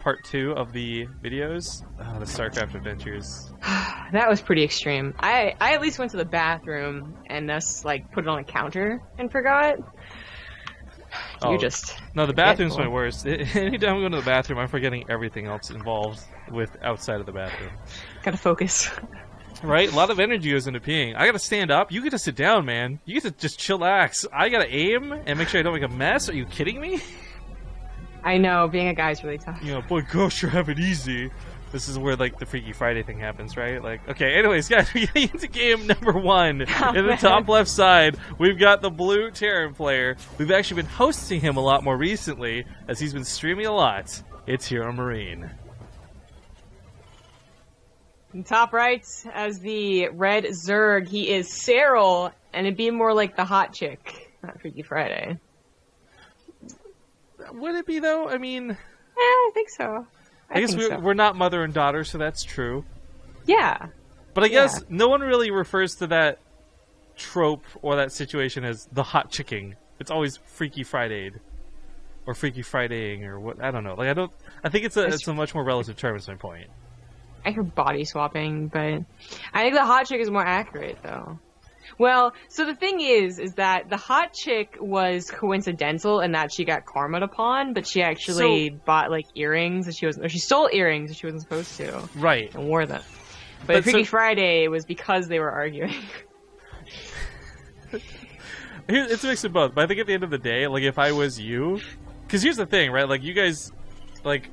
part 2 of the videos, the StarCraft adventures. That was pretty extreme. I at least went to the bathroom and thus like put it on a counter and forgot. You just no, the bathroom's my worst. Anytime I go to the bathroom, I'm forgetting everything else involved with outside of the bathroom. Gotta focus. Right? A lot of energy goes into peeing. I gotta stand up. You get to sit down, man. You get to just chillax. I gotta aim and make sure I don't make a mess. Are you kidding me? I know, being a guy's really tough. You know, boy, gosh, you're having it easy. This is where, like, the Freaky Friday thing happens, right? Like, okay, anyways, guys, we're getting into game number 1. In the top left side, we've got the blue Terran player. We've actually been hosting him a lot more recently, as he's been streaming a lot. It's HeroMarine. In top right, as the red Zerg, he is Serral, and it'd be more like the hot chick, not Freaky Friday. Would it be, though? I mean... I think so. I guess we're not mother and daughter, so that's true. Yeah. But I guess no one really refers to that trope or that situation as the hot chicking. It's always Freaky Friday'd. Or Freaky Fridaying, or what, I don't know. Like, I think it's a much more relative term, is my point. I hear body swapping, but I think the hot chick is more accurate, though. Well, so the thing is that the hot chick was coincidental in that she got karma'd upon, but she actually bought, like, earrings that she stole earrings that she wasn't supposed to. Right. And wore them. But Freaky Friday was because they were arguing. It's a mix of both, but I think at the end of the day, like, if I was you... Because here's the thing, right? Like, you guys... Like,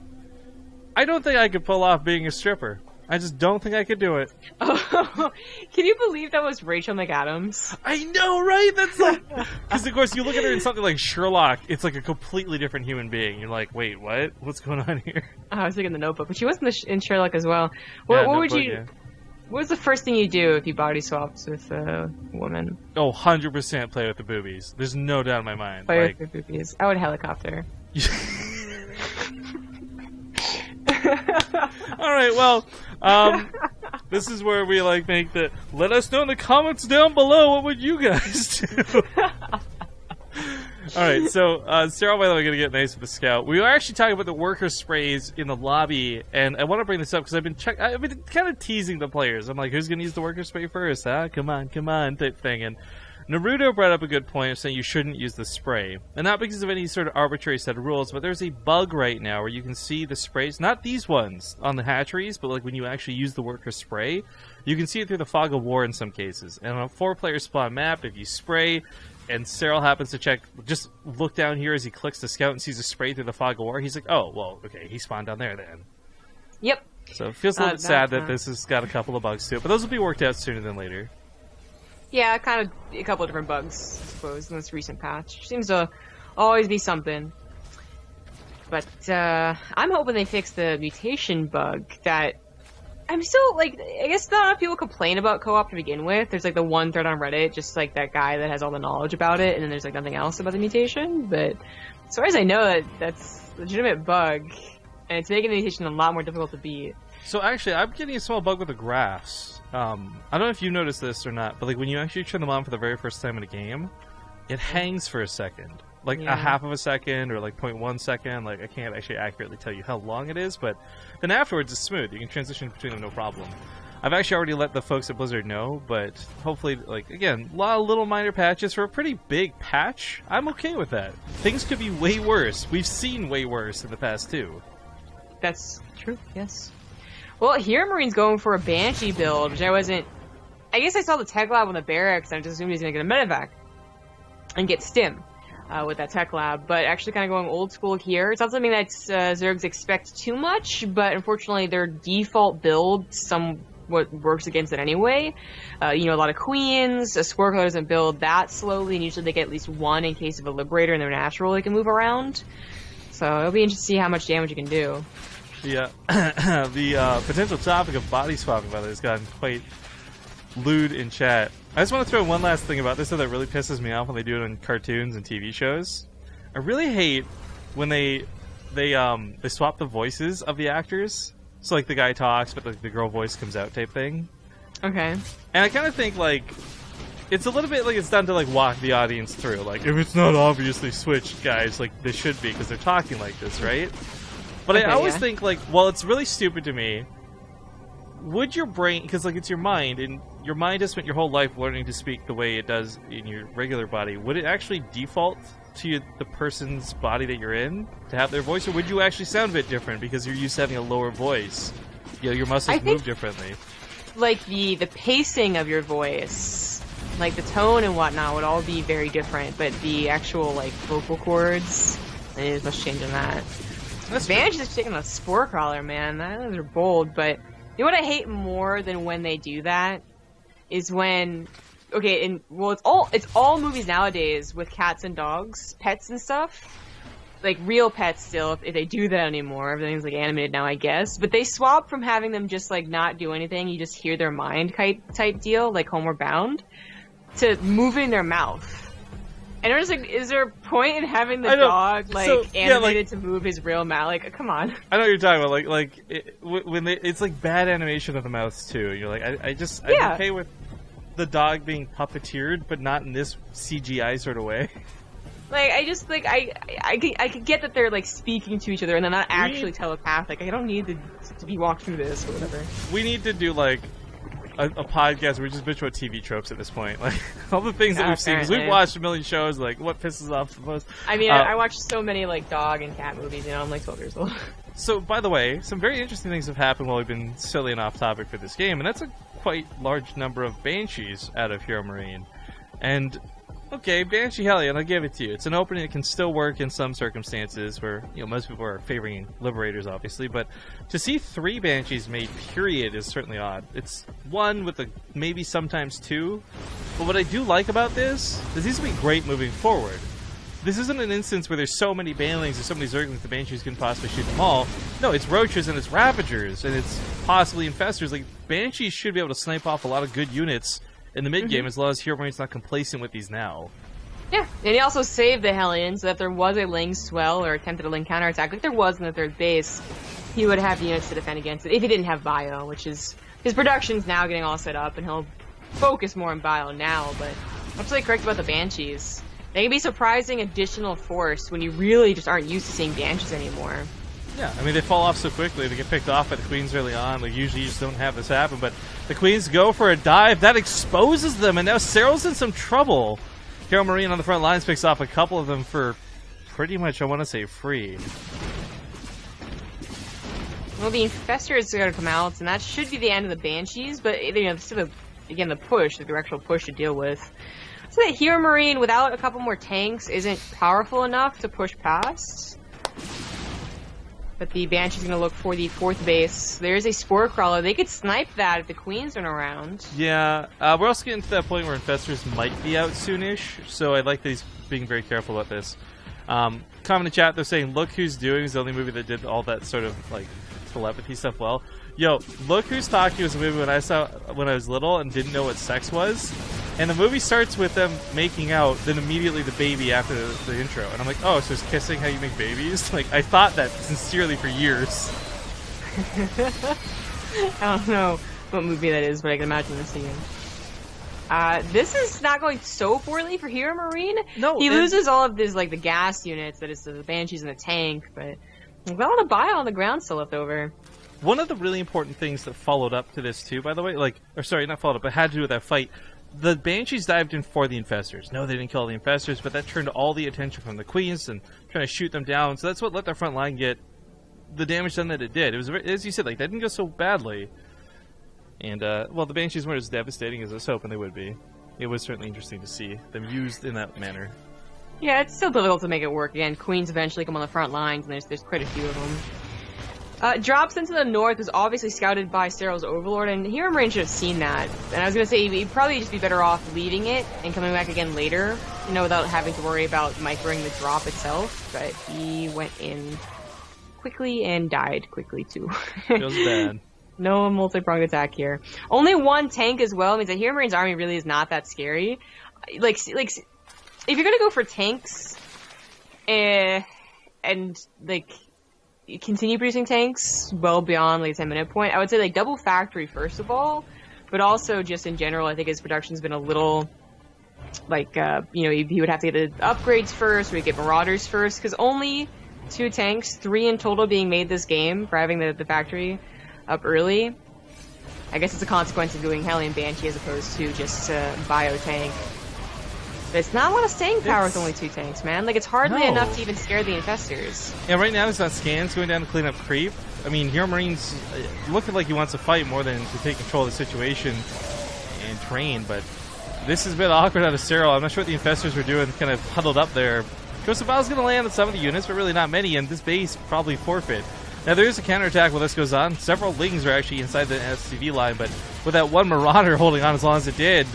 I don't think I could pull off being a stripper. I just don't think I could do it. Oh, can you believe that was Rachel McAdams? I know, right? That's like... Because, of course, you look at her in something like Sherlock, it's like a completely different human being. You're like, wait, what? What's going on here? Oh, I was thinking The Notebook, but she was in Sherlock as well. What would you... Yeah. What was the first thing you do if you body swapped with a woman? Oh, 100% play with the boobies. There's no doubt in my mind. Play with the boobies. I would helicopter. Alright, well, this is where we, like, make the... Let us know in the comments down below, what would you guys do? Alright, so, Serral, by the way, going to get nice with the scout. We are actually talking about the worker sprays in the lobby, and I want to bring this up because I've been kind of teasing the players. I'm like, who's going to use the worker spray first, huh? Come on, type thing. And Naruto brought up a good point of saying you shouldn't use the spray. And not because of any sort of arbitrary set of rules, but there's a bug right now where you can see the sprays, not these ones on the hatcheries, but like when you actually use the worker spray, you can see it through the fog of war in some cases. And on a 4-player spawn map, if you spray... And Serral happens to check, just look down here as he clicks the scout and sees a spray through the fog of war. He's like, oh, well, okay, he spawned down there then. Yep. So it feels a little bit sad that this has got a couple of bugs to it, but those will be worked out sooner than later. Yeah, kind of a couple of different bugs, I suppose, in this recent patch. Seems to always be something. But I'm hoping they fix the mutation bug that... I'm still, like, I guess not enough people complain about co-op to begin with. There's, like, the one thread on Reddit, just, like, that guy that has all the knowledge about it, and then there's, like, nothing else about the mutation. But as far as I know, that's a legitimate bug, and it's making the mutation a lot more difficult to beat. So, actually, I'm getting a small bug with the graphs. I don't know if you noticed this or not, but, like, when you actually turn them on for the very first time in a game, it hangs for a second. Like, a half of a second, or, like, 0.1 second. Like, I can't actually accurately tell you how long it is, but then afterwards it's smooth. You can transition between them no problem. I've actually already let the folks at Blizzard know, but hopefully, like, again, a lot of little minor patches for a pretty big patch. I'm okay with that. Things could be way worse. We've seen way worse in the past, too. That's true, yes. Well, HeroMarine's going for a Banshee build, which I wasn't... I guess I saw the tech lab on the barracks, and I just assumed he's going to get a medevac and get stim. With that tech lab, but actually kind of going old school here. It's not something that Zergs expect too much, but unfortunately their default build somewhat works against it anyway. You know, a lot of queens, a squirrel doesn't build that slowly, and usually they get at least one in case of a liberator and they're natural, they can move around. So it'll be interesting to see how much damage you can do. Yeah, the potential topic of body swapping, by the way, has gotten quite lewd in chat. I just want to throw one last thing about this that really pisses me off when they do it in cartoons and TV shows. I really hate when they swap the voices of the actors. So like the guy talks, but like the girl voice comes out type thing. Okay. And I kind of think like it's a little bit like it's done to like walk the audience through. Like if it's not obviously switched, guys, like they should be because they're talking like this, right? But I always think, like, well, it's really stupid to me. Would your brain, because, like, it's your mind, and your mind has spent your whole life learning to speak the way it does in your regular body, would it actually default to the person's body that you're in to have their voice, or would you actually sound a bit different because you're used to having a lower voice? You know, your muscles move differently. Like, the pacing of your voice, like, the tone and whatnot would all be very different, but the actual, like, vocal cords, there's much change in that. Banshee is taking a spore crawler, man. Those are bold, but you know what I hate more than when they do that is when, okay, and well, it's all movies nowadays with cats and dogs, pets and stuff, like real pets still. If they do that anymore, everything's like animated now, I guess. But they swap from having them just like not do anything, you just hear their mind type deal, like Homeward Bound, to moving their mouth. And I was like, is there a point in having the dog animated to move his real mouth? Like, come on. I know what you're talking about. When it's like bad animation of the mouths too. You're like, I'm okay with the dog being puppeteered, but not in this CGI sort of way. Like, I just like I could get that they're like speaking to each other and they're not actually telepathic. I don't need to be walked through this or whatever. We need to do like a podcast where we just bitch about TV tropes at this point. Like, all the things that we've seen. Because we've watched a million shows, like, what pisses off the most? I mean, I watched so many, like, dog and cat movies, you know, I'm like 12 years old. So, by the way, some very interesting things have happened while we've been silly and off topic for this game, and that's a quite large number of Banshees out of HeroMarine. And, okay, Banshee Hellion, I'll give it to you. It's an opening that can still work in some circumstances where, you know, most people are favoring Liberators, obviously, but to see 3 Banshees made, period, is certainly odd. It's 1 with maybe sometimes 2, but what I do like about this is these will be great moving forward. This isn't an instance where there's so many banelings or so many Zerglings the Banshees can possibly shoot them all. No, it's Roaches and it's Ravagers and it's possibly Infestors. Like, Banshees should be able to snipe off a lot of good units in the mid-game, as long as HeroMarine's not complacent with these now. Yeah, and he also saved the Hellion, so if there was a Ling swell or attempted a Ling counterattack, like there was in the 3rd base, he would have units to defend against it, if he didn't have Bio, which is... His production's now getting all set up, and he'll focus more on Bio now, but I'm absolutely correct about the Banshees. They can be surprising additional force when you really just aren't used to seeing Banshees anymore. Yeah, I mean, they fall off so quickly. They get picked off by the Queens early on. Like, usually you just don't have this happen, but the Queens go for a dive. That exposes them, and now Serral's in some trouble. HeroMarine on the front lines picks off a couple of them for pretty much, I want to say, free. Well, the Infestor is going to come out, and that should be the end of the Banshees, but, you know, still, again, the push, the actual push to deal with. So that HeroMarine, without a couple more tanks, isn't powerful enough to push past. But the Banshee's going to look for the 4th base. There's a Spore Crawler. They could snipe that if the Queens aren't around. Yeah, we're also getting to that point where Infestors might be out soonish, so I like that he's being very careful about this. Comment in the chat, they're saying, Look Who's Doing is the only movie that did all that sort of, like, telepathy stuff well. Yo, Look Who's Talking was a movie when I saw when I was little and didn't know what sex was. And the movie starts with them making out, then immediately the baby after the intro. And I'm like, oh, so is kissing how you make babies? Like, I thought that sincerely for years. I don't know what movie that is, but I can imagine the scene. This is not going so poorly for HeroMarine. No, he loses all of his, like, the gas units, that is the Banshees in the tank, but well, on a Bio on the ground still left over. One of the really important things that followed up to this, too, by the way, like, or sorry, not followed up, but had to do with that fight, the Banshees dived in for the Infestors. No, they didn't kill the Infestors, but that turned all the attention from the Queens and trying to shoot them down. So that's what let their front line get the damage done that it did. It was, as you said, like, that didn't go so badly. And, well, the Banshees weren't as devastating as I was hoping they would be. It was certainly interesting to see them used in that manner. Yeah, it's still difficult to make it work. Again, Queens eventually come on the front lines, and there's quite a few of them. Drops into the north was obviously scouted by Serral's Overlord, and HeroMarine should have seen that. And I was going to say, he'd probably just be better off leaving it and coming back again later, you know, without having to worry about microing the drop itself. But he went in quickly and died quickly, too. Feels bad. No multi-pronged attack here. Only 1 tank as well means that HeroMarine's army really is not that scary. Like if you're going to go for tanks, and, like, continue producing tanks well beyond like the 10-minute point, I would say like double factory first of all, but also just in general I think his production's been a little like you know, he would have to get the upgrades first, or he'd get Marauders first, because only 2 tanks, 3 in total being made this game for having the factory up early. I guess it's a consequence of doing Hellion Banshee as opposed to just bio tank. But it's not a lot of staying power with only 2 tanks, man. Like, it's hardly enough to even scare the infestors. Yeah, right now he's got scans going down to clean up creep. I mean, HeroMarine's looking like he wants to fight more than to take control of the situation and train, but this is a bit awkward out of Serral. I'm not sure what the infestors were doing, kind of huddled up there. Ghost of Battle's going to land on some of the units, but really not many, and this base probably forfeit. Now, there is a counterattack while this goes on. Several Lings are actually inside the SCV line, but with that one Marauder holding on as long as it did,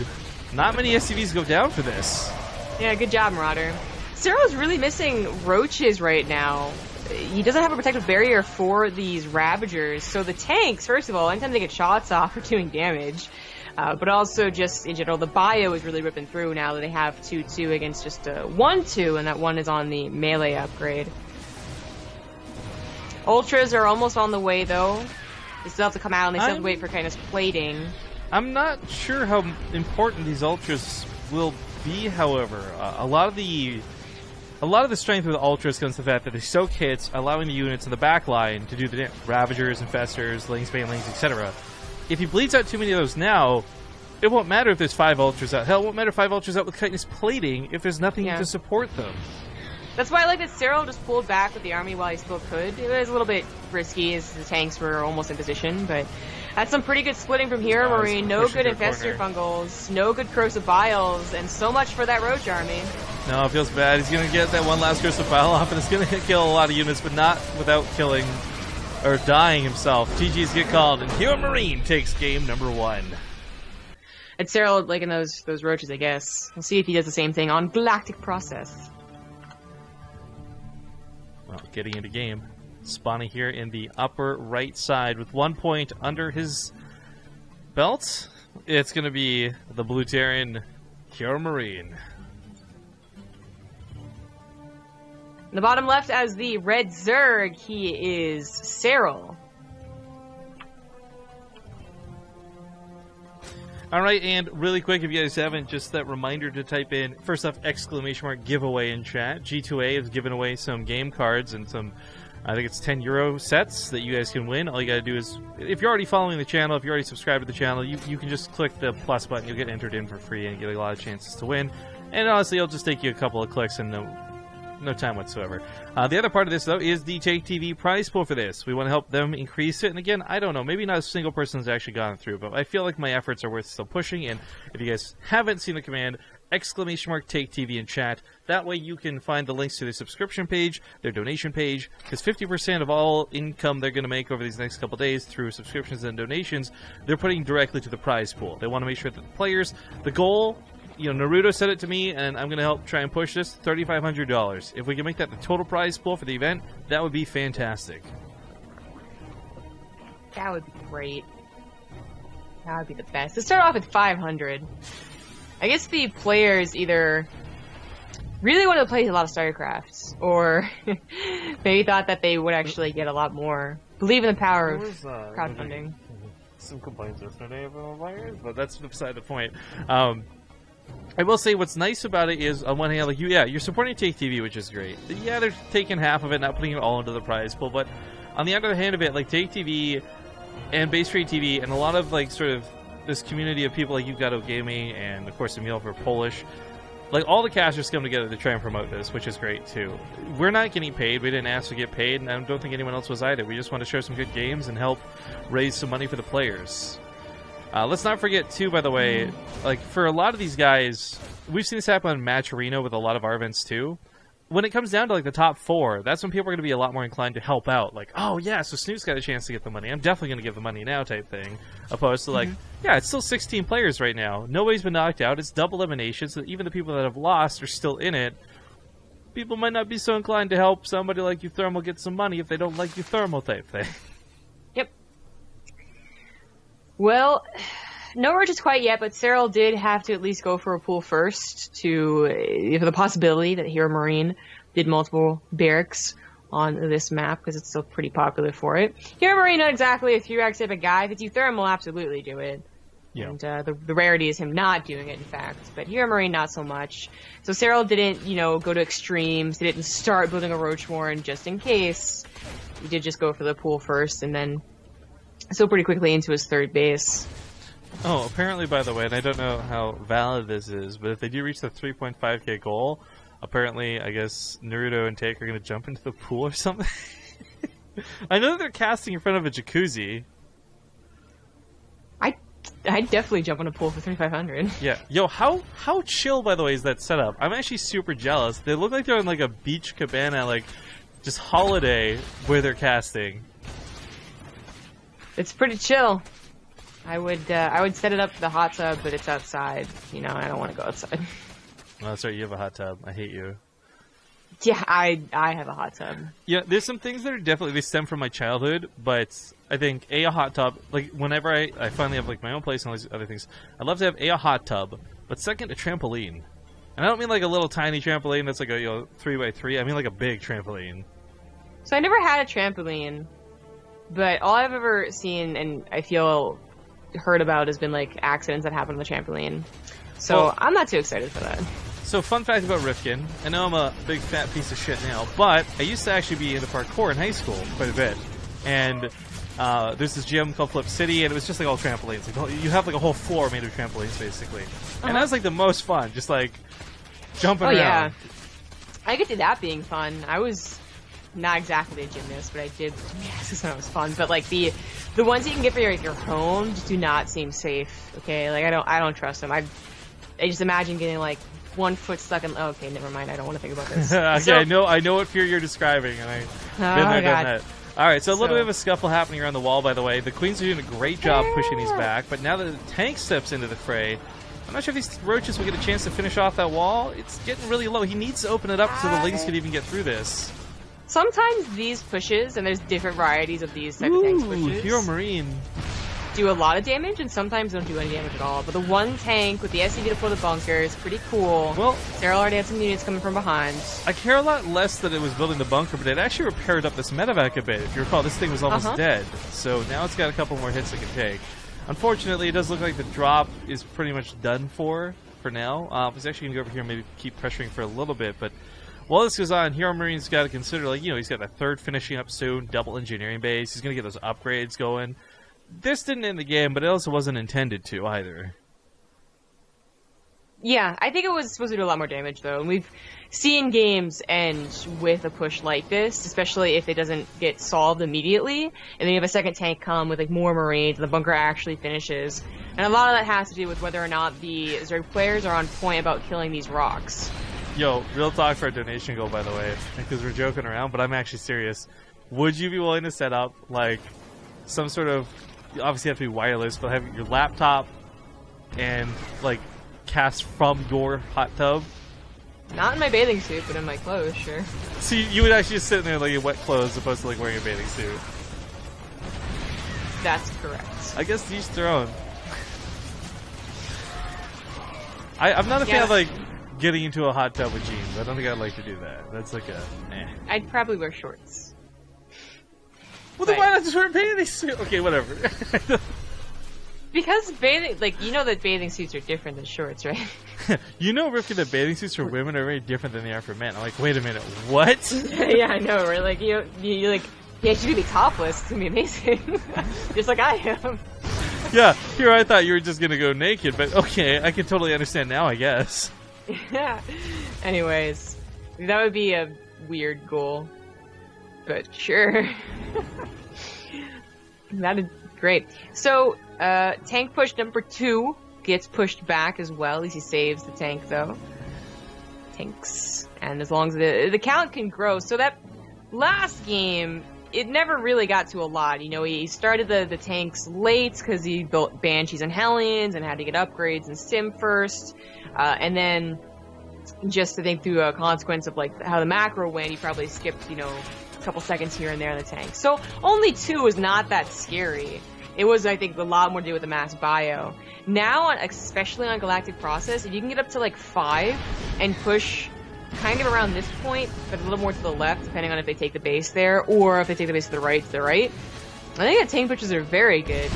not many SCVs go down for this. Yeah, good job, Marauder. Serral's really missing roaches right now. He doesn't have a protective barrier for these Ravagers, so the tanks, first of all, anytime they get shots off, are doing damage. But also just in general, the bio is really ripping through now that they have 2-2 against just 1-2, and that one is on the melee upgrade. Ultras are almost on the way, though. They still have to come out, and they still have to wait for kind of plating. I'm not sure how important these Ultras will be, however. A lot of the strength with the Ultras comes to the fact that they soak hits, allowing the units in the back line to do the Ravagers, Infestors, Lings, Banelings, etc. If he bleeds out too many of those now, it won't matter if there's 5 Ultras out. Hell, it won't matter if 5 Ultras out with Chitinous plating if there's nothing to support them. That's why I like that Serral just pulled back with the army while he still could. It was a little bit risky as the tanks were almost in position, but that's some pretty good splitting from HeroMarine. No good Infestor Fungals, no good Corrosive Biles, and so much for that Roach army. No, it feels bad. He's going to get that one last Corrosive Bile off, and it's going to kill a lot of units, but not without killing or dying himself. TGs get called, and HeroMarine takes game number 1. And Serral liking those roaches, I guess. We'll see if he does the same thing on Galactic Process. Well, getting into game. Spawning here in the upper right side with 1 point under his belt. It's going to be the Blue Terran HeroMarine. In the bottom left as the Red Zerg, he is Serral. Alright, and really quick, if you guys haven't, just that reminder to type in, first off, ! giveaway in chat. G2A is giving away some game cards and some, I think it's 10 euro sets that you guys can win. All you gotta do is, if you're already following the channel, if you're already subscribed to the channel, you can just click the plus button, you'll get entered in for free and get a lot of chances to win. And honestly, it'll just take you a couple of clicks and no time whatsoever. The other part of this, though, is the Take TV prize pool for this. We want to help them increase it. And again, I don't know. Maybe not a single person has actually gone through, but I feel like my efforts are worth still pushing. And if you guys haven't seen the command, ! Take TV in chat. That way you can find the links to their subscription page, their donation page, because 50% of all income they're going to make over these next couple days through subscriptions and donations, they're putting directly to the prize pool. They want to make sure that the players, the goal, you know, Naruto said it to me, and I'm going to help try and push this, $3,500. If we can make that the total prize pool for the event, that would be fantastic. That would be great. That would be the best. Let's start off with 500. I guess the players either really wanted to play a lot of StarCraft, or maybe thought that they would actually get a lot more. Believe in the power of crowdfunding. Some complaints yesterday about players, but that's beside the point. I will say what's nice about it is, on one hand, like you're supporting Take TV, which is great. Yeah, they're taking half of it, not putting it all into the prize pool, but on the other hand of it, like Take TV and Base Rate TV and a lot of like sort of this community of people like You've Got Gaming and of course Emil for Polish, like all the casters come together to try and promote this, which is great too. We're not getting paid. We didn't ask to get paid, and I don't think anyone else was either. We just want to share some good games and help raise some money for the players. Let's not forget, too, by the way, like, for a lot of these guys, we've seen this happen on Match Arena with a lot of our events, too. When it comes down to, like, the top 4, that's when people are going to be a lot more inclined to help out. Like, oh, yeah, so Snoop's got a chance to get the money. I'm definitely going to give the money now type thing. Opposed to, like, yeah, it's still 16 players right now. Nobody's been knocked out. It's double elimination, so that even the people that have lost are still in it. People might not be so inclined to help somebody like Euthermal get some money if they don't like Euthermal type thing. Yep. Well, no roaches quite yet, but Serral did have to at least go for a pool first for the possibility that HeroMarine did multiple barracks on this map, because it's still pretty popular for it. HeroMarine, not exactly a 3x type of guy. If it's Euthermal, absolutely do it. Yeah. And the rarity is him not doing it, in fact. But HeroMarine, not so much. So Serral didn't, go to extremes. He didn't start building a Roachborn just in case. He did just go for the pool first, and then so pretty quickly into his third base. Oh, apparently, by the way, and I don't know how valid this is, but if they do reach the 3.5k goal, apparently, I guess Naruto and TaKe are going to jump into the pool or something. I know that they're casting in front of a jacuzzi. I'd definitely jump in a pool for 3,500. Yeah. Yo, how chill, by the way, is that setup? I'm actually super jealous. They look like they're in, like, a beach cabana, like, just holiday where they're casting. It's pretty chill. I would set it up for the hot tub, but it's outside. And I don't want to go outside. Oh, that's right, you have a hot tub. I hate you. Yeah, I have a hot tub. Yeah, there's some things that are definitely, they stem from my childhood, but I think, a hot tub, like, whenever I finally have, like, my own place and all these other things, I'd love to have, a hot tub, but second, a trampoline. And I don't mean, like, a little tiny trampoline that's, like, a, 3x3, I mean, like, a big trampoline. So I never had a trampoline, but all I've ever seen and I feel heard about has been, like, accidents that happen on the trampoline. So Well, I'm not too excited for that. So, fun fact about Rifkin. I know I'm a big fat piece of shit now, but I used to actually be into parkour in high school quite a bit. And there's this gym called Flip City, and it was just like all trampolines. Like, you have like a whole floor made of trampolines, basically. And that was like the most fun, just like jumping around. Yeah. I could see that being fun. I was not exactly a gymnast, but I did gymnastics when it was fun. But like the ones you can get for your home just do not seem safe. Okay, like I don't trust them. I just imagine getting like 1 foot stuck in. Oh, okay, never mind. I don't want to think about this. Okay, So, I know what fear you're describing, and I've been there, done that. All right, so a little bit of a scuffle happening around the wall, by the way. The Queens are doing a great job pushing these back, but now that the tank steps into the fray, I'm not sure if these roaches will get a chance to finish off that wall. It's getting really low. He needs to open it up so the lings can even get through this. Sometimes these pushes, and there's different varieties of these type of tank pushes, HeroMarine. do a lot of damage, and sometimes don't do any damage at all. But the one tank with the SCV to pull the bunker is pretty cool. Well, Serral already had some units coming from behind. I care a lot less that it was building the bunker, but it actually repaired up this medevac a bit. If you recall, this thing was almost dead. So now it's got a couple more hits it can take. Unfortunately, it does look like the drop is pretty much done for now. He's actually going to go over here and maybe keep pressuring for a little bit, but while this goes on, HeroMarine's got to consider, like, he's got a third finishing up soon, double engineering base. He's going to get those upgrades going. This didn't end the game, but it also wasn't intended to either. Yeah, I think it was supposed to do a lot more damage, though. And we've seen games end with a push like this, especially if it doesn't get solved immediately. And then you have a second tank come with like more Marines, and the bunker actually finishes. And a lot of that has to do with whether or not the Zerg players are on point about killing these rocks. Yo, real talk for our donation goal, by the way, because we're joking around, but I'm actually serious. Would you be willing to set up, like, some sort of, you obviously have to be wireless, but have your laptop and, like, cast from your hot tub? Not in my bathing suit, but in my clothes, sure. So you would actually just sit there like in wet clothes as opposed to like wearing a bathing suit. That's correct. I guess each their own. I'm not a fan of like getting into a hot tub with jeans. I don't think I'd like to do that. That's like a I'd probably wear shorts. Well, then why not just wear a bathing suit? Okay, whatever. Because bathing, like, you know that bathing suits are different than shorts, right? You know, Rifkin, that bathing suits for women are very different than they are for men. I'm like, wait a minute, what? Yeah, I know, right? Like, you like, yeah, she's gonna be topless. It's gonna be amazing. Just like I am. Yeah, here I thought you were just gonna go naked, but okay, I can totally understand now, I guess. Yeah. Anyways, that would be a weird goal. But sure. That'd great. So, tank push number 2 gets pushed back as well. At least he saves the tank, though. Tanks. And as long as the count can grow. So that last game, it never really got to a lot. You know, he started the tanks late because he built Banshees and Hellions and had to get upgrades and Sim first. And then, just I think through a consequence of like how the macro went, he probably skipped, you know, a couple seconds here and there in the tank. So only 2 is not that scary. It was, I think, a lot more to do with the mass bio. Now, especially on Galactic Process, if you can get up to like 5 and push kind of around this point, but a little more to the left, depending on if they take the base there, or if they take the base to the right, I think the tank pushes are very good.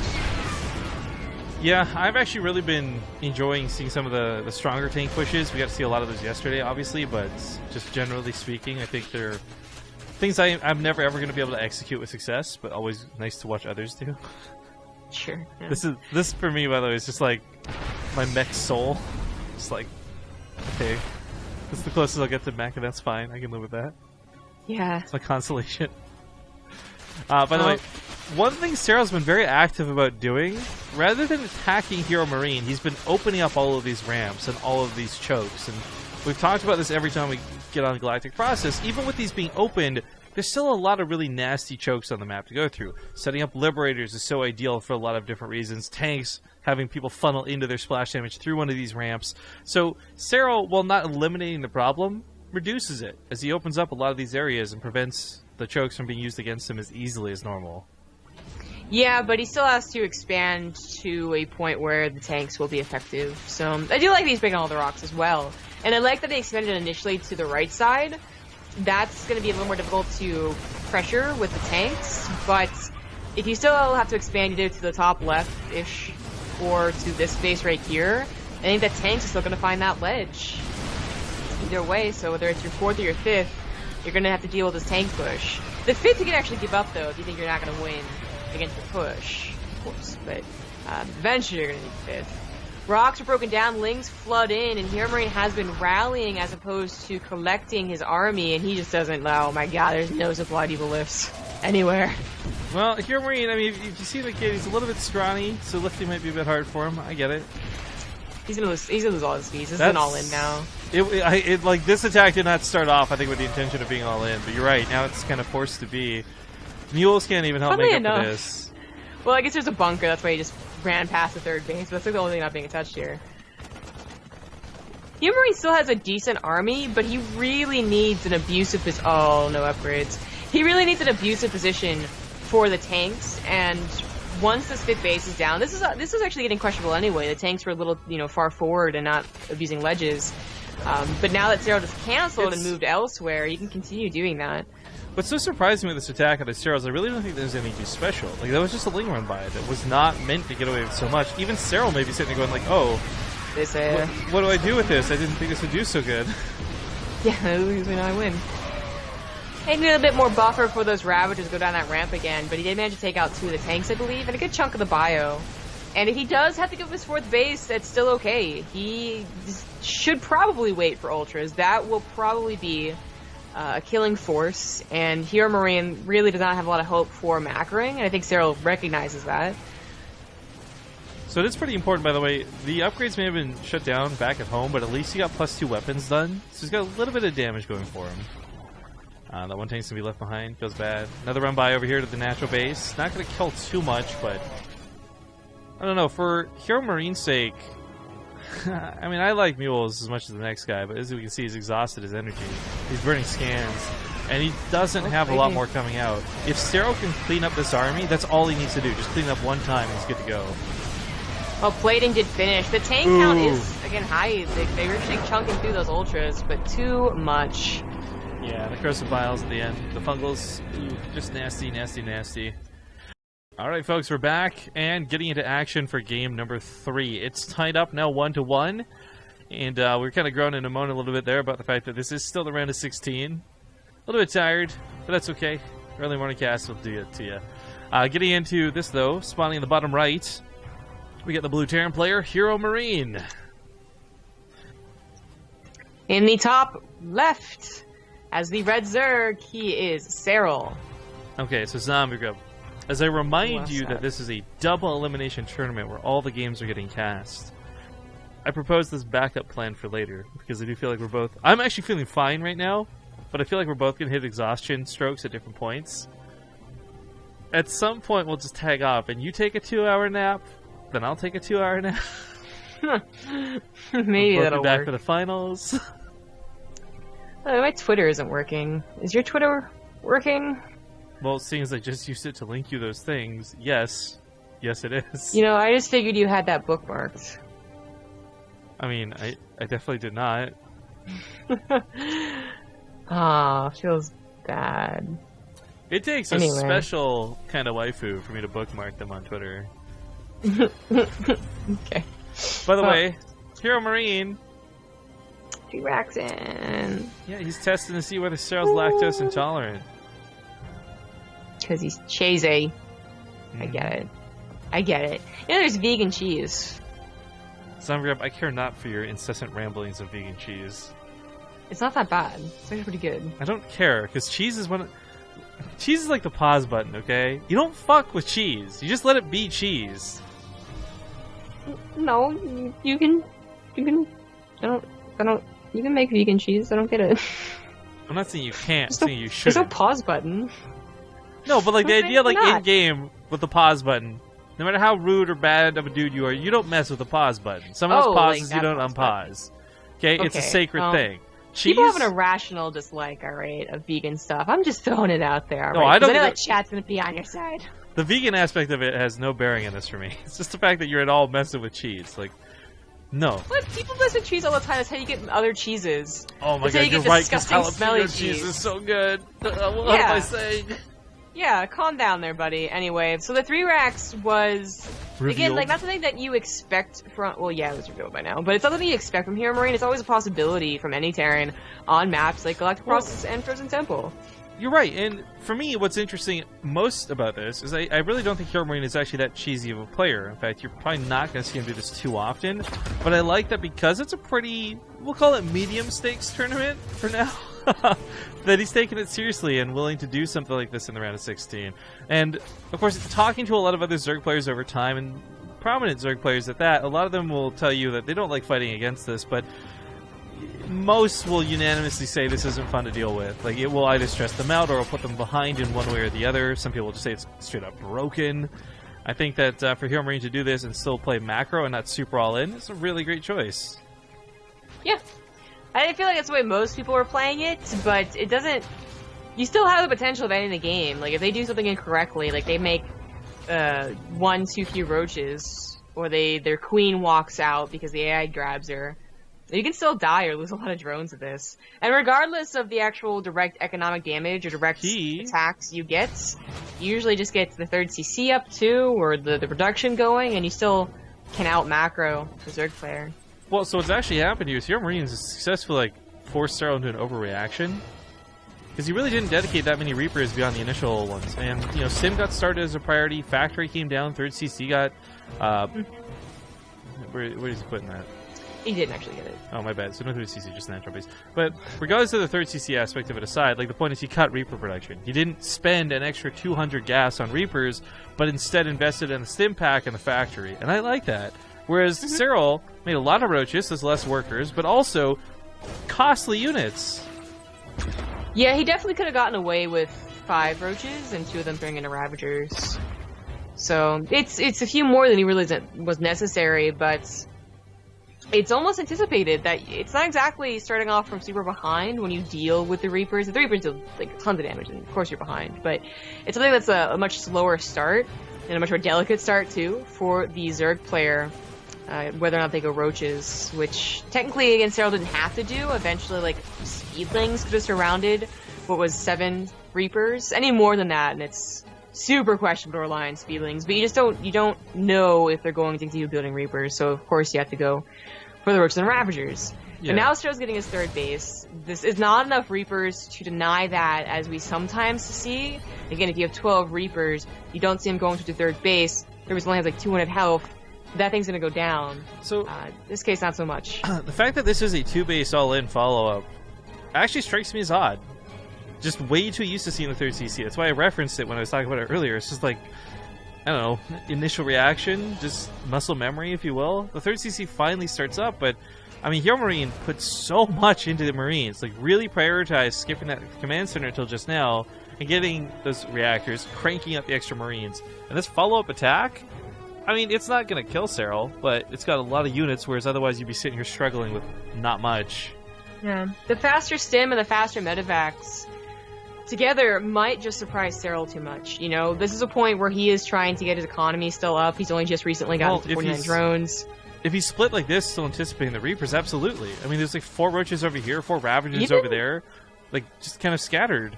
Yeah, I've actually really been enjoying seeing some of the stronger tank pushes. We got to see a lot of those yesterday, obviously, but just generally speaking, I think they're things I'm never ever going to be able to execute with success, but always nice to watch others do. Sure. Yeah. This for me, by the way, is just like my mech soul. Just like, okay, this is the closest I'll get to mech, and that's fine. I can live with that. Yeah. It's my consolation. By the way, one thing Serral's been very active about doing, rather than attacking HeroMarine, he's been opening up all of these ramps and all of these chokes. And we've talked about this every time we get on Galactic Process. Even with these being opened, there's still a lot of really nasty chokes on the map to go through. Setting up Liberators is so ideal for a lot of different reasons. Tanks, having people funnel into their splash damage through one of these ramps. So Serral, while not eliminating the problem, reduces it as he opens up a lot of these areas and prevents the chokes from being used against him as easily as normal. Yeah, but he still has to expand to a point where the tanks will be effective. So I do like these breaking all the rocks as well. And I like that they expanded initially to the right side. That's going to be a little more difficult to pressure with the tanks, but if you still have to expand either to the top left-ish or to this space right here, I think that tanks are still going to find that ledge. Either way, so whether it's your 4th or your 5th, you're going to have to deal with this tank push. The 5th you can actually give up, though, if you think you're not going to win against the push, of course, but eventually you're going to need the 5th. Rocks are broken down, Lings flood in, and HeroMarine has been rallying as opposed to collecting his army, and he just doesn't, oh my god, there's no supply depot lifts anywhere. Well, HeroMarine, I mean, if you see the kid, he's a little bit scrawny, so lifting might be a bit hard for him. I get it. He's gonna lose all his speeds. This is an all-in now. Like, this attack did not start off, I think, with the intention of being all-in, but you're right, now it's kind of forced to be. Mules can't even help make up for this. Well, I guess there's a bunker, that's why he just ran past the 3rd base, but that's like the only thing not being touched here. HeroMarine still has a decent army, but he really needs an abusive position. Oh, no upgrades. He really needs an abusive position for the tanks, and once this 5th base is down, this is actually getting questionable anyway. The tanks were a little, far forward and not abusing ledges. But now that Serral just canceled and moved elsewhere, you can continue doing that. What's so surprising with this attack on the Serral is I really don't think there's anything too special. Like, that was just a Ling run by it. That was not meant to get away with so much. Even Serral may be sitting there going like, oh, what do I do with this? I didn't think this would do so good. Yeah, this is when I win. I need a bit more buffer for those Ravagers to go down that ramp again, but he did manage to take out 2 of the tanks, I believe, and a good chunk of the bio. And if he does have to give his 4th base, that's still okay. He should probably wait for Ultras. That will probably be a killing force, and HeroMarine really does not have a lot of hope for macroing, and I think Serral recognizes that. So it is pretty important, by the way. The upgrades may have been shut down back at home, but at least he got +2 weapons done, so he's got a little bit of damage going for him. That one tank's gonna be left behind. Feels bad. Another run by over here to the natural base. Not gonna kill too much, but I don't know. For HeroMarine's sake, I mean, I like mules as much as the next guy, but as we can see, he's exhausted his energy. He's burning scans, and he doesn't have a lot more coming out. If Serral can clean up this army, that's all he needs to do. Just clean it up one time, and he's good to go. Well, plating did finish. The tank count is, again, high. They were actually chunking through those ultras, but too much. Yeah, the corrosive vials at the end. The fungals, just nasty, nasty, nasty. Alright folks, we're back and getting into action for game number 3. It's tied up now 1-1, and we're kind of groaning and moaning a little bit there about the fact that this is still the round of 16. A little bit tired, but that's okay. Early morning cast will do it to you. Getting into this though, spawning in the bottom right, we got the blue Terran player, HeroMarine. In the top left, as the red Zerg, he is Serral. Okay, so Zombie Grub. As I remind you that this is a double elimination tournament where all the games are getting cast, I propose this backup plan for later, because I do feel like we're both... I'm actually feeling fine right now, but I feel like we're both going to hit exhaustion strokes at different points. At some point, we'll just tag off, and you take a 2-hour nap, then I'll take a 2-hour nap. Maybe we'll that'll be back work. for the finals. My Twitter isn't working. Is your Twitter working? Well, seeing as I just used it to link you those things, yes. Yes, it is. I just figured you had that bookmarked. I mean, I definitely did not. Feels bad. It takes a special kind of waifu for me to bookmark them on Twitter. Okay. By the way, HeroMarine. T-Rexin. Yeah, he's testing to see whether Serral's lactose intolerant. Because he's cheesy. I get it. I get it. You know, there's vegan cheese. Zomgrab, I care not for your incessant ramblings of vegan cheese. It's not that bad. It's actually pretty good. I don't care, because cheese is cheese is like the pause button, okay? You don't fuck with cheese. You just let it be cheese. No, you can, I don't, you can make vegan cheese. I don't get it. I'm not saying you can't, I'm saying you should. There's no pause button. No, but like the idea, like not. in-game with the pause button, no matter how rude or bad of a dude you are, you don't mess with the pause button. Someone else pauses, you don't unpause. Okay? It's a sacred thing. Cheese? People have an irrational dislike, alright, of vegan stuff. I'm just throwing it out there, No, right? I don't. I know that chat's gonna be on your side. The vegan aspect of it has no bearing on this for me. It's just the fact that you're at all messing with cheese. Like, no. But people mess with cheese all the time. That's how you get other cheeses. Oh my That's god, how you you're get right, because disgusting, smelly jalapeno cheese is so good. What Yeah. am I saying? Yeah, calm down there, buddy. Anyway, so the 3 racks was Revealed. again like not something that you expect from. Well, yeah, it was revealed by now, but it's not something you expect from HeroMarine. It's always a possibility from any Terran on maps like Galactic Process and Frozen Temple. You're right, and for me, what's interesting most about this is I really don't think HeroMarine is actually that cheesy of a player. In fact, you're probably not going to see him do this too often, but I like that because it's a pretty, we'll call it medium stakes tournament for now, that he's taking it seriously and willing to do something like this in the round of 16. And, of course, talking to a lot of other Zerg players over time, and prominent Zerg players at that, a lot of them will tell you that they don't like fighting against this, but most will unanimously say this isn't fun to deal with. Like, it will either stress them out or it'll put them behind in one way or the other. Some people will just say it's straight up broken. I think that for HeroMarine to do this and still play macro and not super all in is a really great choice. Yeah, I feel like that's the way most people are playing it, but it doesn't. You still have the potential of ending the game. Like if they do something incorrectly, like they make one too few roaches, or their queen walks out because the AI grabs her. You can still die or lose a lot of drones at this. And regardless of the actual direct economic damage or direct attacks you get, you usually just get the 3rd CC up too, or the production going, and you still can out macro the Zerg player. Well, so what's actually happened here is HeroMarine has successfully forced Serral into an overreaction. Because he really didn't dedicate that many Reapers beyond the initial ones. And, you know, Sim got started as a priority, Factory came down, 3rd CC got... where is he putting that? He didn't actually get it. Oh, my bad. So no 3rd CC, just natural base. But regardless of the 3rd CC aspect of it aside, like the point is he cut Reaper production. He didn't spend an extra 200 gas on Reapers, but instead invested in the Stim Pack and the Factory. And I like that. Whereas Serral made a lot of roaches, there's less workers, but also costly units. Yeah, he definitely could have gotten away with 5 roaches and 2 of them bringing into Ravagers. So it's a few more than he really was necessary, but it's almost anticipated that it's not exactly starting off from super behind when you deal with the Reapers. The Reapers do like tons of damage, and of course you're behind, but it's something that's a much slower start and a much more delicate start too for the Zerg player. Whether or not they go roaches, which technically against Serral didn't have to do. Eventually, like Speedlings could have surrounded what was 7 Reapers. Any more than that, and it's super questionable to rely on Speedlings. But you don't know if they're going to continue building Reapers. So of course you have to go for the roaches and Ravagers. Yeah. But now Serral's getting his 3rd base. This is not enough Reapers to deny that, as we sometimes see. Again, if you have 12 Reapers, you don't see him going to the 3rd base. Reapers only has like 200 health. That thing's gonna go down. So, this case, not so much. The fact that this is a 2-base all-in follow-up actually strikes me as odd. Just way too used to seeing the 3rd CC. That's why I referenced it when I was talking about it earlier. It's just like, I don't know, initial reaction, just muscle memory, if you will. The 3rd CC finally starts up, but, I mean, HeroMarine put so much into the Marines. Like, really prioritized skipping that command center until just now, and getting those reactors, cranking up the extra Marines. And this follow-up attack... I mean, it's not going to kill Serral, but it's got a lot of units, whereas otherwise you'd be sitting here struggling with not much. Yeah. The faster stim and the faster medevacs together might just surprise Serral too much. You know, this is a point where he is trying to get his economy still up. He's only just recently gotten to 49 drones. If he's split like this, still anticipating the Reapers, absolutely. I mean, there's like 4 roaches over here, 4 Ravagers over there. Like, just kind of scattered.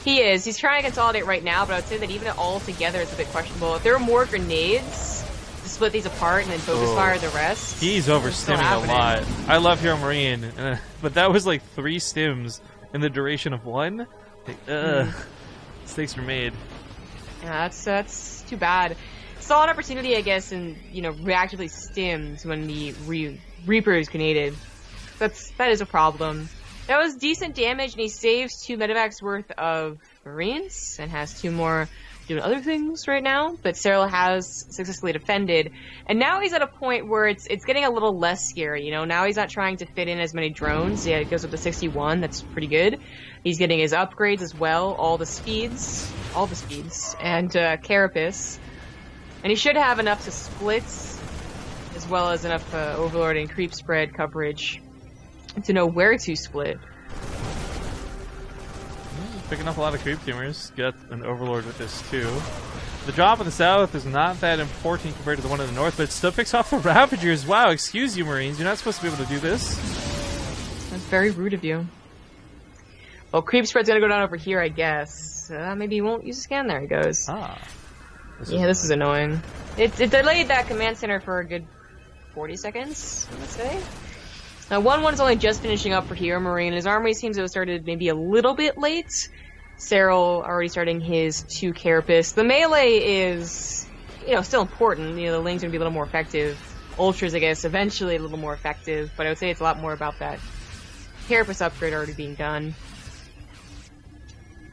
He is. He's trying to consolidate right now, but I would say that even all together, it's a bit questionable. If there were more grenades to split these apart and then focus fire the rest, he's overstimming a lot. I love HeroMarine, but that was like 3 stims in the duration of 1. Mistakes were made. Yeah, that's too bad. Solid opportunity, I guess, and reactively stims when the Reaper is grenaded. That is a problem. That was decent damage, and he saves 2 medevacs worth of Marines and has 2 more doing other things right now. But Serral has successfully defended, and now he's at a point where it's getting a little less scary. Now he's not trying to fit in as many drones. Yeah, it goes up to 61. That's pretty good. He's getting his upgrades as well, all the speeds, and Carapace. And he should have enough to split, as well as enough Overlord and creep spread coverage to know where to split. Picking up a lot of creep teamers. Got an Overlord with this too. The drop in the south is not that important compared to the one in the north, but it still picks off the Ravagers. Wow, excuse you, Marines. You're not supposed to be able to do this. That's very rude of you. Well, creep spread's gonna go down over here, I guess. Maybe he won't use a scan. There he goes. This is annoying. It delayed that command center for a good 40 seconds, I would say. Now, 1-1's only just finishing up for HeroMarine. His army seems to have started maybe a little bit late. Serral already starting his 2 Carapace. The melee is, still important. The Ling's gonna be a little more effective. Ultras, I guess, eventually a little more effective. But I would say it's a lot more about that Carapace upgrade already being done.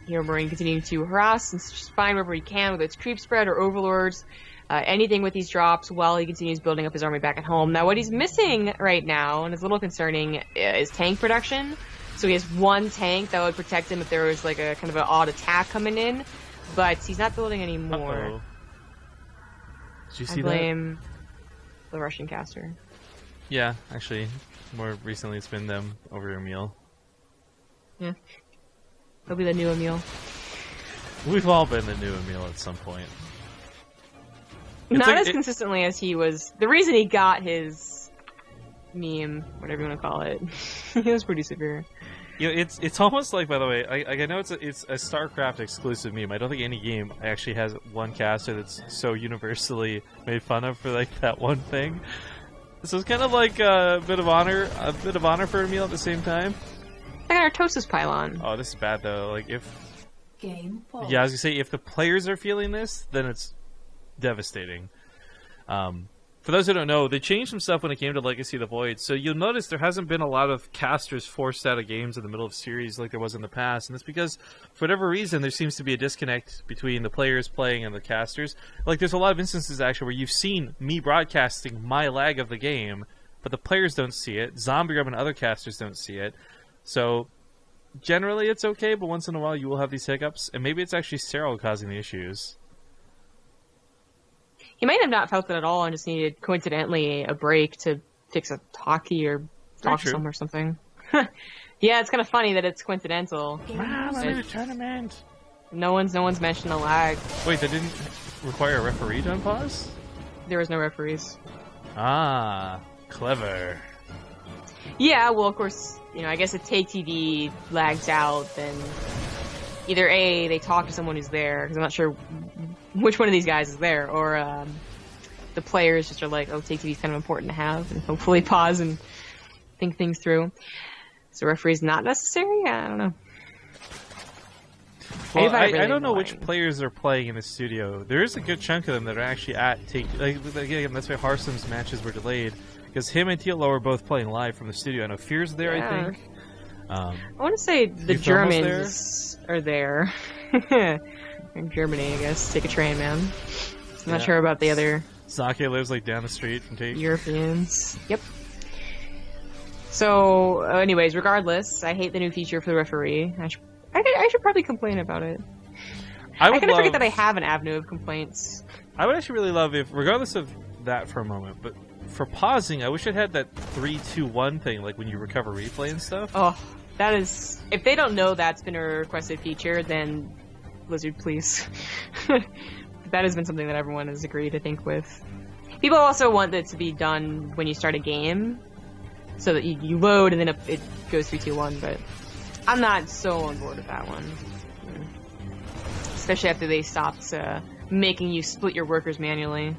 HeroMarine continuing to harass and spine wherever he can with its creep spread or overlords. Anything with these drops while he continues building up his army back at home. Now, what he's missing right now, and is a little concerning, is tank production. So he has 1 tank that would protect him if there was like a kind of an odd attack coming in, but he's not building any more. Did you see I blame the Russian caster. Yeah, actually, more recently it's been them over Emil. Yeah. He'll be the new Emil. We've all been the new Emil at some point. Not as consistently as he was. The reason he got his meme, whatever you want to call it, he was pretty severe. It's almost like, by the way, I know it's a StarCraft exclusive meme. I don't think any game actually has one caster that's so universally made fun of for like that one thing. So it's kind of like a bit of honor for Emil at the same time. Like an Artosis pylon. Oh, this is bad though. Like if Game pause. I was gonna say if the players are feeling this, then it's devastating. For those who don't know, they changed some stuff when it came to Legacy of the Void. So you'll notice there hasn't been a lot of casters forced out of games in the middle of series like there was in the past. And it's because, for whatever reason, there seems to be a disconnect between the players playing and the casters. Like, there's a lot of instances, actually, where you've seen me broadcasting my lag of the game, but the players don't see it. Zombie Grub and other casters don't see it. So, generally it's okay, but once in a while you will have these hiccups. And maybe it's actually Serral causing the issues. He might have not felt it at all and just needed, coincidentally, a break to fix a talkie or talk to someone or something. Yeah, it's kind of funny that it's coincidental. Mom, I'm in a tournament! No one's mentioned the lag. Wait, that didn't require a referee to unpause? There was no referees. Ah, clever. Yeah, well, of course, I guess if Take TV lags out, then either A, they talk to someone who's there, because I'm not sure which one of these guys is there, or the players just are like, oh, Take TV is kind of important to have, and hopefully pause and think things through. So referee's not necessary? I don't know. Well, I don't know which players are playing in the studio. There is a good chunk of them that are actually at Take. Again, that's why Harsum's matches were delayed, because him and TLO are both playing live from the studio. I know Fear's there, yeah. I think. I want to say the Germans are there. In Germany, I guess. Take a train, man. I'm not sure about the other... Zake lives like down the street from Tate. Europeans. Yep. So, anyways, regardless, I hate the new feature for the referee. I should probably complain about it. I kind of forget that I have an avenue of complaints. I would actually really love if, regardless of that for a moment, but for pausing, I wish it had that 3-2-1 thing, like when you recover replay and stuff. Oh, that is... If they don't know that's been a requested feature, then... Blizzard, please. That has been something that everyone has agreed, I think, with. People also want it to be done when you start a game, so that you load and then it goes 3-2-1, but I'm not so on board with that one. especially after they stopped making you split your workers manually.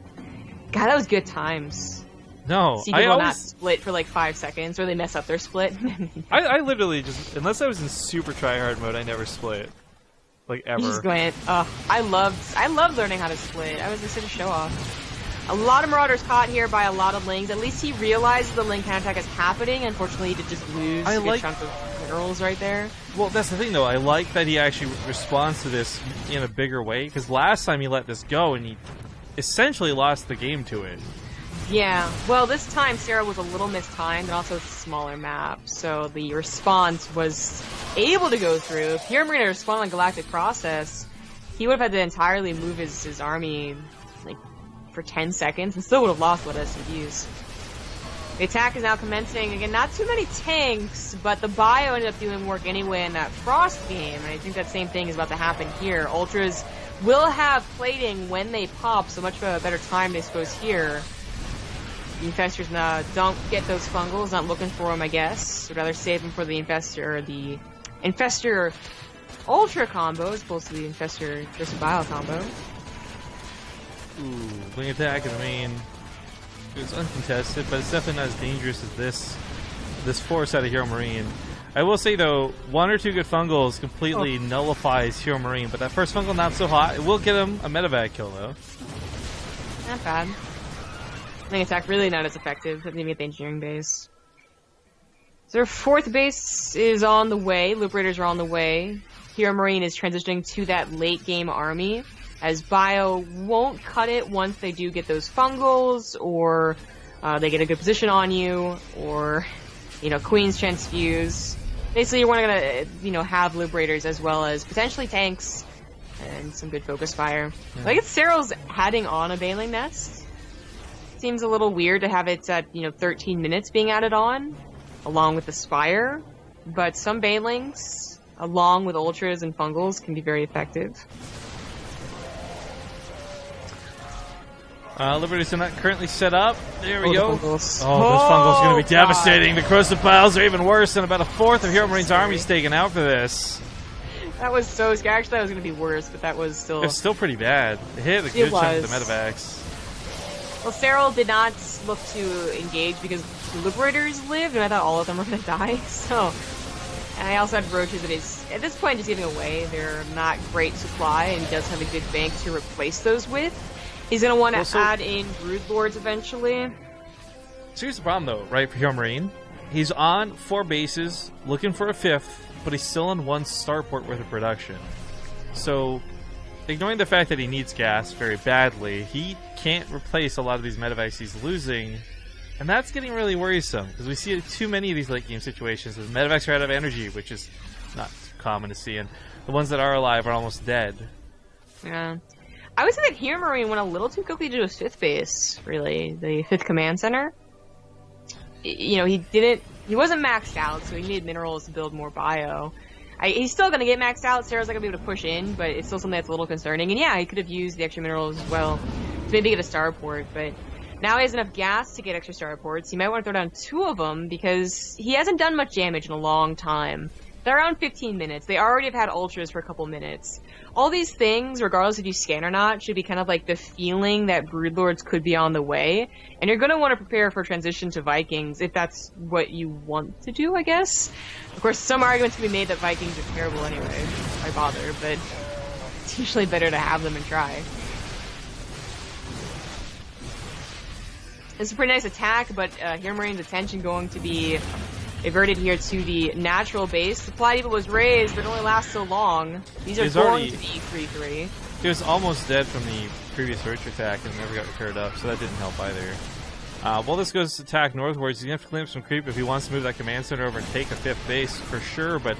God, that was good times. No, See people not split for like 5 seconds, or they mess up their split. I literally just, unless I was in super tryhard mode, I never split. Like, ever. You just went, I loved learning how to split. I was just such a show-off. A lot of Marauders caught here by a lot of Lings. At least he realized the Ling counterattack is happening. Unfortunately, he did just lose a good chunk of minerals right there. Well, that's the thing, though. I like that he actually responds to this in a bigger way, because last time he let this go, and he essentially lost the game to it. Yeah. Well, this time, Serral was a little mistimed, and also it's a smaller map, so the response was able to go through. If HeroMarine had responded on Galactic Process, he would have had to entirely move his army, like, for 10 seconds and still would have lost what SCVs. The attack is now commencing. Again, not too many tanks, but the bio ended up doing work anyway in that Frost game, and I think that same thing is about to happen here. Ultras will have plating when they pop, so much of a better time, I suppose, here. The Infestors don't get those fungals, not looking for them, I guess. Would rather save them for the Infestor Ultra combo as opposed to the Infestor versus Bio combo. Ooh, Wing attack in the main. It's uncontested, but it's definitely not as dangerous as this force out of HeroMarine. I will say, though, 1 or 2 good fungals completely nullifies HeroMarine, but that first fungal not so hot. It will get him a medevac kill, though. Not bad. Wing attack really not as effective, maybe at the engineering base. So their 4th base is on the way. Loop Raiders are on the way. HeroMarine is transitioning to that late game army, as Bio won't cut it once they do get those fungals, or they get a good position on you, or, Queen's Transfuse. Basically, you're gonna, have Loop Raiders as well as potentially tanks, and some good focus fire. Yeah. I guess Serral's adding on a Baneling Nest. Seems a little weird to have it at, 13 minutes being added on, along with the Spire, but some Banelings, along with Ultras and Fungals, can be very effective. Liberty's not currently set up. There we go. Those fungals are going to be devastating. The corrosive piles are even worse, and about a 4th of HeroMarine's army's taken out for this. That was so scary. Actually, that was going to be worse, but that was still... It's still pretty bad. It hit a good chunk of the medevacs. Well, Serral did not look to engage because the Liberators lived, and I thought all of them were going to die, so... And I also had Roaches that he's, at this point, just giving away. They're not great supply, and he does have a good bank to replace those with. He's going to want to add in Broodlords eventually. So here's the problem, though, right, for HeroMarine. He's on 4 bases, looking for a 5th, but he's still on 1 starport worth of production. So, ignoring the fact that he needs gas very badly, he can't replace a lot of these medevacs he's losing, and that's getting really worrisome, because we see too many of these late-game situations where the medevacs are out of energy, which is not common to see, and the ones that are alive are almost dead. Yeah. I would say that HeroMarine went a little too quickly to his 5th base, really. The 5th command center. He wasn't maxed out, so he needed minerals to build more bio. He's still going to get maxed out. Serral's not going to be able to push in, but it's still something that's a little concerning. And yeah, he could have used the extra minerals as well to maybe get a starport, but now he has enough gas to get extra starports. He might want to throw down 2 of them because he hasn't done much damage in a long time. They're around 15 minutes. They already have had Ultras for a couple minutes. All these things, regardless if you scan or not, should be kind of like the feeling that Broodlords could be on the way. And you're going to want to prepare for transition to Vikings if that's what you want to do, I guess. Of course, some arguments can be made that Vikings are terrible anyway. Why bother? But it's usually better to have them and try. It's a pretty nice attack, but HeroMarine's attention going to be averted here to the natural base. Supply depot was raised, but it only lasts so long. These are going to be 3-3. He was almost dead from the previous Roach attack and never got repaired up, so that didn't help either. While this goes to attack northwards, he's going to have to clean up some creep if he wants to move that command center over and take a 5th base for sure, but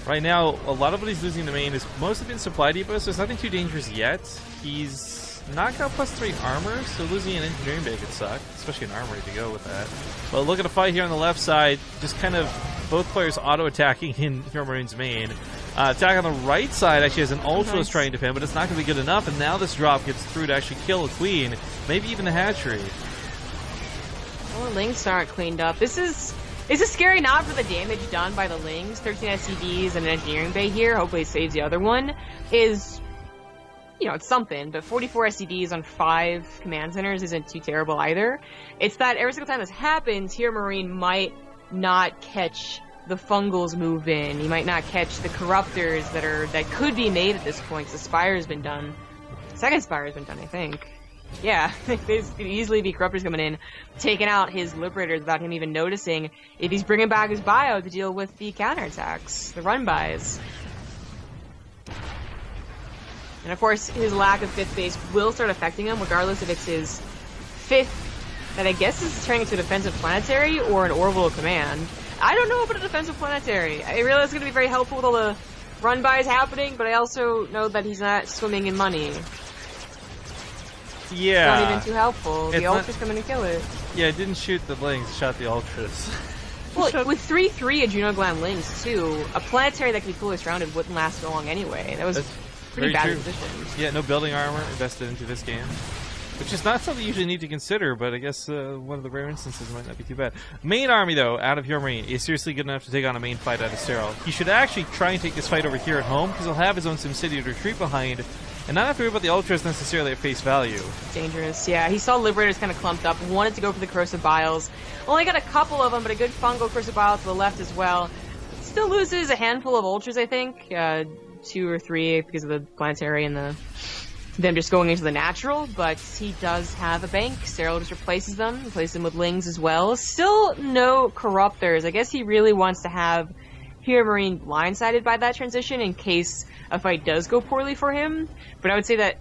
right now, a lot of what he's losing in the main has mostly been supply depots, so it's nothing too dangerous yet. He's not got +3 armor, so losing an engineering bay could suck, especially an armory to go with that. But look at the fight here on the left side, just kind of both players auto-attacking in HeroMarine's main. Attack on the right side actually has an Ultras trying to defend, but it's not going to be good enough, and now this drop gets through to actually kill a Queen, maybe even the hatchery. Well, the Lings aren't cleaned up. This is scary not for the damage done by the Lings. 13 SCVs and an engineering bay here, hopefully it saves the other one, is you know, it's something, but 44 SCVs on 5 command centers isn't too terrible either. It's that every single time this happens, HeroMarine might not catch the fungals move in. He might not catch the corruptors that could be made at this point, because the Spire's been done. Second Spire's been done, I think. Yeah, this could easily be corruptors coming in, taking out his liberators without him even noticing, if he's bringing back his bio to deal with the counterattacks, the run-bys. And of course, his lack of 5th base will start affecting him, regardless if it's his 5th, that I guess is turning into a defensive planetary, or an orbital command. I don't know about a defensive planetary. I realize it's going to be very helpful with all the run-bys happening, but I also know that he's not swimming in money. Yeah. It's not even too helpful. It's the Ultras come in and kill it. Yeah, it didn't shoot the Lings, it shot the Ultras. Well, with 3/3 Adrenal Gland Lings, too, a planetary that could be fully surrounded wouldn't last so long anyway. That was pretty bad position. Yeah, no building armor invested into this game. Which is not something you usually need to consider, but I guess one of the rare instances might not be too bad. Main army, though, out of HeroMarine, is seriously good enough to take on a main fight out of Serral. He should actually try and take this fight over here at home, because he'll have his own SimCity to retreat behind, and not have to worry about the Ultras necessarily at face value. Dangerous, yeah. He saw Liberators kind of clumped up, wanted to go for the Corrosive Biles. Only got a couple of them, but a good fungal Corrosive Bile to the left as well. Still loses a handful of Ultras, I think. 2 or 3 because of the planetary and them just going into the natural, but he does have a bank. Serral just replaces them with Lings as well. Still no Corruptors. I guess he really wants to have HeroMarine blindsided by that transition in case a fight does go poorly for him. But I would say that,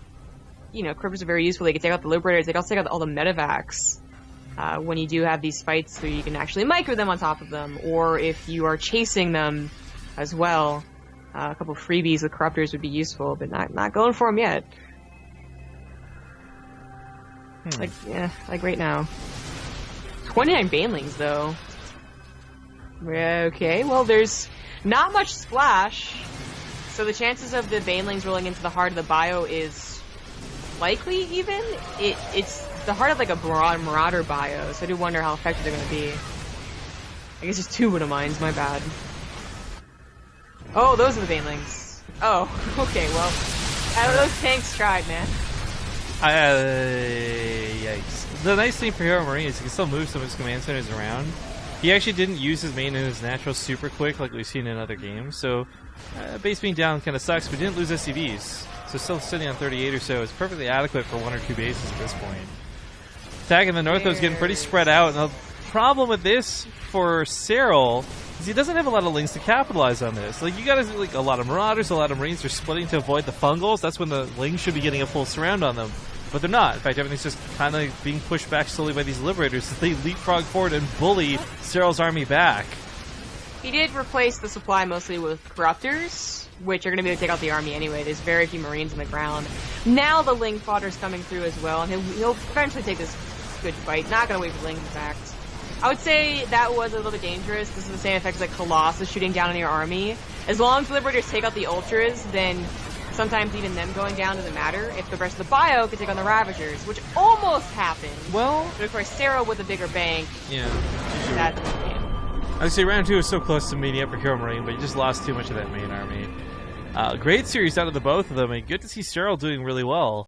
you know, Corruptors are very useful. They can take out the Liberators. They can also take out all the Medivacs when you do have these fights where you can actually micro them on top of them, or if you are chasing them as well. A couple of freebies with Corruptors would be useful, but not going for them yet. Like right now. 29 Banelings, though. Okay, well, there's not much splash, so the chances of the Banelings rolling into the heart of the bio is likely even. It's the heart of like a Marauder bio, so I do wonder how effective they're going to be. I guess there's 2 Widow-Mines, my bad. Oh, those are the Banelings. Oh, okay, well, those tanks tried, man. Yikes. The nice thing for HeroMarine is he can still move some of his command centers around. He actually didn't use his main and his natural super quick like we've seen in other games, so base being down kind of sucks, but didn't lose SCVs. So still sitting on 38 or so is perfectly adequate for 1 or 2 bases at this point. Attack in the north, though, is getting pretty spread out, and the problem with this for Serral is he doesn't have a lot of Lings to capitalize on this. Like, you gotta, like, a lot of Marauders, a lot of Marines are splitting to avoid the fungals. That's when the Lings should be getting a full surround on them. But they're not. In fact, everything's just kind of being pushed back slowly by these Liberators as they leapfrog forward and bully Serral's army back. He did replace the supply mostly with Corruptors, which are going to be able to take out the army anyway. There's very few Marines on the ground. Now the Ling fodder's coming through as well, and he'll eventually take this good fight. Not going to wait for Lings, in fact. I would say that was a little bit dangerous. This is the same effect as like Colossus shooting down on your army. As long as the Liberators take out the Ultras, then sometimes even them going down doesn't matter if the rest of the bio can take on the Ravagers, which almost happened. Well, but of course, Serral with a bigger bank. Yeah. That's the game. I would say round 2 was so close to meeting up for HeroMarine, but you just lost too much of that main army. Great series out of the both of them, and good to see Serral doing really well.